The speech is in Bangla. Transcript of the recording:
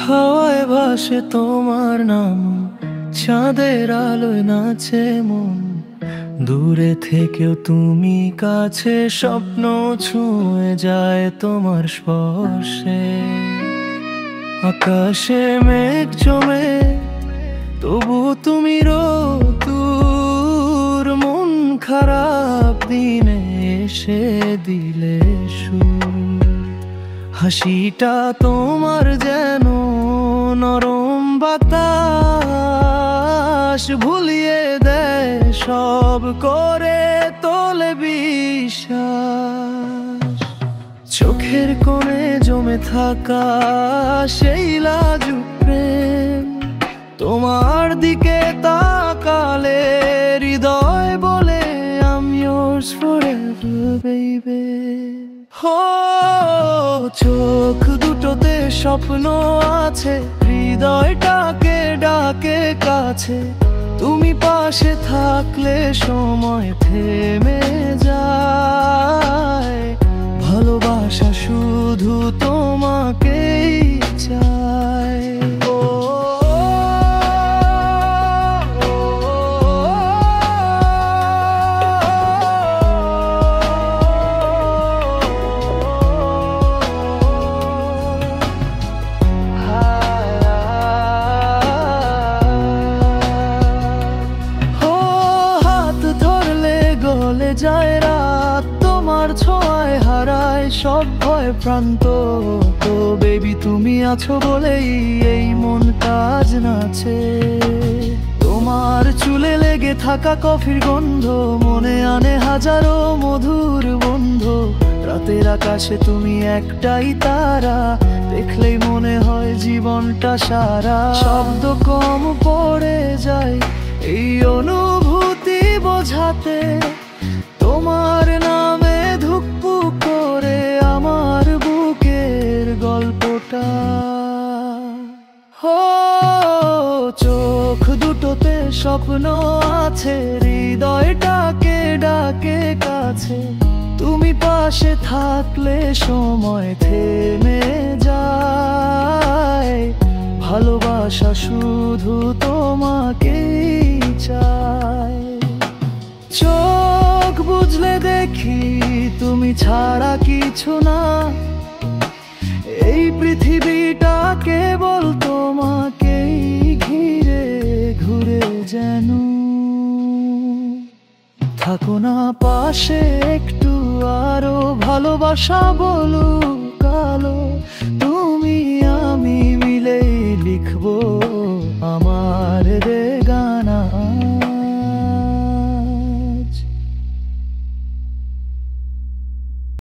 হাওয়ায় ভাসে তোমার নাম, চাঁদের আলোয় নাচে মন। দূরে থেকেও তুমি কাছে, স্বপ্ন ছুঁয়ে যায় তোমার স্পর্শে। আকাশে মেঘ জমে, তবু তুমি দূর। মন খারাপ দিনে এসে দিলে সুর। হাসিটা তোমার যেন নরম বাতাস, ভুলিয়ে দেয় সব, করে তোলে বিশ্বাস। চোখের কোণে জমে থাকা সেই লাজুক প্রেম, তোমার দিকে তাকালে হৃদয় বলে I'm yours forever baby। হো, চোখ দুটোতে স্বপ্ন আছে, হৃদয়টাকে ডাকে কাছে। তুমি পাশে থাকলে সময় থেমে যায়। ভালোবাসা শুধু তোমাকেই চায়। চলে যায় রাত, তোমার ছোঁয়ায় হারায় সব ভয় প্রান্ত। তো বেবি তুমি আছো বলেই এই মন কাজ নাচে। তোমার চুলে লেগে থাকা কফির গন্ধ মনে আনে হাজারো মধুর বন্ধ। রাতের আকাশে তুমি একটাই তারা, দেখলেই মনে হয় জীবনটা সারা। শব্দ কম পড়ে যায় এই অনুভূতি বোঝাতে। তোমার নামে ধুকপুক করে আমার বুকের গল্পটা। হো, চোখ দুটোতে স্বপ্ন আছে, হৃদয়টাকে ডাকে কাছে। তুমি পাশে থাকলে সময় থেমে যায়। ভালোবাসা শুধু তোমাকেই চায়। চোখ বুঝলে দেখি তুমি ছাড়া কিছু না, এই পৃথিবীটা কেবল তোমাকেই ঘিরে ঘুরে যেন। থাকো না পাশে একটু, আরো ভালোবাসা বলুক আলো।